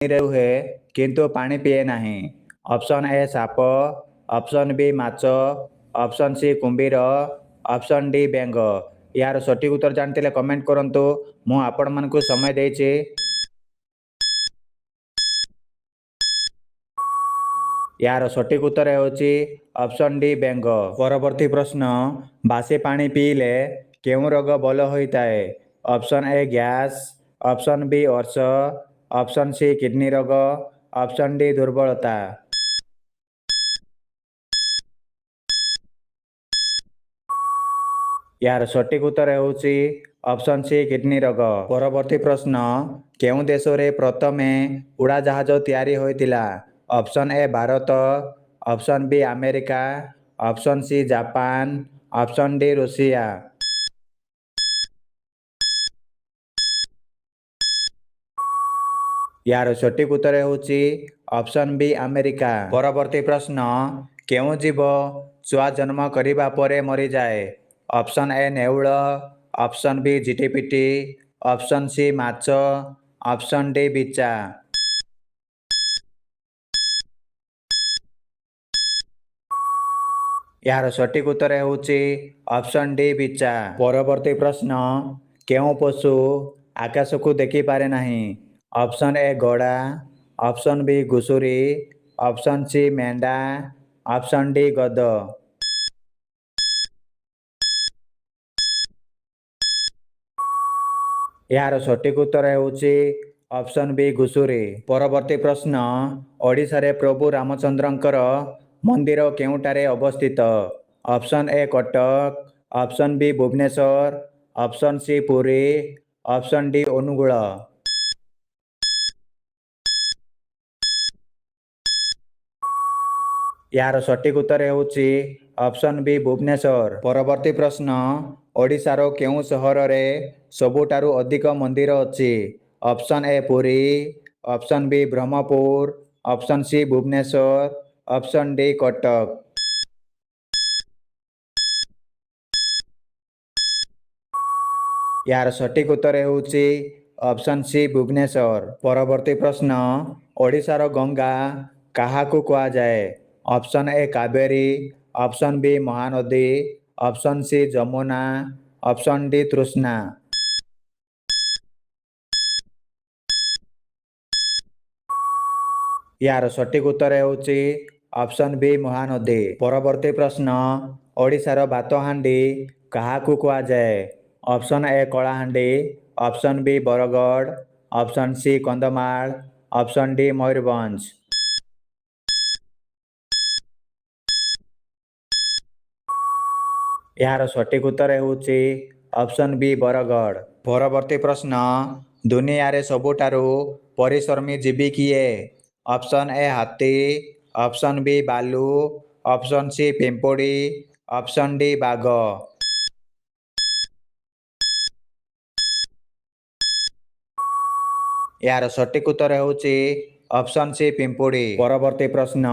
ପାଣିରେ ରୁହେ କିନ୍ତୁ ପାଣି ପିଏ ନାହିଁ? ଅପସନ୍ ଏ ସାପ, ଅପସନ୍ ବି ମାଛ, ଅପସନ୍ ସି କୁମ୍ଭୀର, ଅପସନ୍ ଡି ବେଙ୍ଗ। ଏହାର ସଠିକ୍ ଉତ୍ତର ଜାଣିଥିଲେ କମେଣ୍ଟ କରନ୍ତୁ। ମୁଁ ଆପଣମାନଙ୍କୁ ସମୟ ଦେଇଛି। ଏହାର ସଠିକ୍ ଉତ୍ତର ହେଉଛି ଅପସନ୍ ଡି ବେଙ୍ଗ। ପରବର୍ତ୍ତୀ ପ୍ରଶ୍ନ, ବାସି ପାଣି ପିଇଲେ କେଉଁ ରୋଗ ଭଲ ହୋଇଥାଏ? Option A gas, option B ଅର୍ଶ, ଅପସନ୍ ସି କିଡନୀ ରୋଗ, ଅପସନ୍ ଡି ଦୁର୍ବଳତା। ଏହାର ସଠିକ୍ ଉତ୍ତର ହେଉଛି ଅପସନ୍ ସି କିଡନୀ ରୋଗ। ପରବର୍ତ୍ତୀ ପ୍ରଶ୍ନ, କେଉଁ ଦେଶରେ ପ୍ରଥମେ ଉଡ଼ାଜାହାଜ ତିଆରି ହୋଇଥିଲା? Option A Bharat, option B America, option C Japan, option D Russia. ଏହାର ସଠିକ୍ ଉତ୍ତର ହେଉଛି ଅପସନ୍ ବି ଆମେରିକା। ପରବର୍ତ୍ତୀ ପ୍ରଶ୍ନ, କେଉଁ ଜୀବ ଛୁଆ ଜନ୍ମ କରିବା ପରେ ମରିଯାଏ? ଅପସନ୍ ଏ ନେଉଳ, ଅପସନ୍ ବି ଝିଟିପିଟି, ଅପସନ୍ ସି ମାଛ, ଅପସନ୍ ଡି ବିଛା। ଏହାର ସଠିକ୍ ଉତ୍ତର ହେଉଛି ଅପସନ୍ ଡି ବିଛା। ପରବର୍ତ୍ତୀ ପ୍ରଶ୍ନ, କେଉଁ ପଶୁ ଆକାଶକୁ ଦେଖିପାରେ ନାହିଁ? ଅପସନ୍ ଏ ଘୋଡ଼ା, ଅପସନ୍ ବି ଘୁଷୁରୀ, ଅପସନ୍ ସି ମେଣ୍ଢା, ଅପସନ୍ ଡି ଗଧ। ଏହାର ସଠିକ୍ ଉତ୍ତର ହେଉଛି ଅପସନ୍ ବି ଘୁଷୁରୀ। ପରବର୍ତ୍ତୀ ପ୍ରଶ୍ନ, ଓଡ଼ିଶାରେ ପ୍ରଭୁ ରାମଚନ୍ଦ୍ରଙ୍କର ମନ୍ଦିର କେଉଁଠାରେ ଅବସ୍ଥିତ? Option A Cuttack, option B Bhubaneswar, option C Puri, option D Angul. ଏହାର ସଠିକ୍ ଉତ୍ତର ହେଉଛି ଅପସନ୍ ବି ଭୁବନେଶ୍ୱର। ପରବର୍ତ୍ତୀ ପ୍ରଶ୍ନ, ଓଡ଼ିଶାର କେଉଁ ସହରରେ ସବୁଠାରୁ ଅଧିକ ମନ୍ଦିର ଅଛି? Option A Puri, option B Brahmapur, option C Bhubaneswar, option D Cuttack. ଏହାର ସଠିକ୍ ଉତ୍ତର ହେଉଛି ଅପସନ୍ ସି ଭୁବନେଶ୍ୱର। ପରବର୍ତ୍ତୀ ପ୍ରଶ୍ନ, ଓଡ଼ିଶାର ଗଙ୍ଗା କାହାକୁ କୁହାଯାଏ? Option A Kaveri, option B Mahanadi, option C Yamuna, option D Trishna. ଏହାର ସଠିକ୍ ଉତ୍ତର ହେଉଛି ଅପସନ୍ ବି ମହାନଦୀ। ପରବର୍ତ୍ତୀ ପ୍ରଶ୍ନ, ଓଡ଼ିଶାର ଭାତହାଣ୍ଡି କାହାକୁ କୁହାଯାଏ? ଅପସନ୍ ଏ Kalahandi, option B Bargarh, option C Kandhamal, option D Mayurbhanj. ଏହାର ସଠିକ୍ ଉତ୍ତର ହେଉଛି ଅପସନ୍ ବି ବରଗଡ଼। ପରବର୍ତ୍ତୀ ପ୍ରଶ୍ନ, ଦୁନିଆରେ ସବୁଠାରୁ ପରିଶ୍ରମୀ ଜୀବୀ କିଏ? ଅପସନ୍ ଏ ହାତୀ, ଅପସନ୍ ବି ଭାଲୁ, ଅପସନ୍ ସି ପିମ୍ପୁଡ଼ି, ଅପସନ୍ ଡି ବାଘ। ଏହାର ସଠିକ୍ ଉତ୍ତର ହେଉଛି ଅପସନ୍ ସି ପିମ୍ପୁଡ଼ି। ପରବର୍ତ୍ତୀ ପ୍ରଶ୍ନ,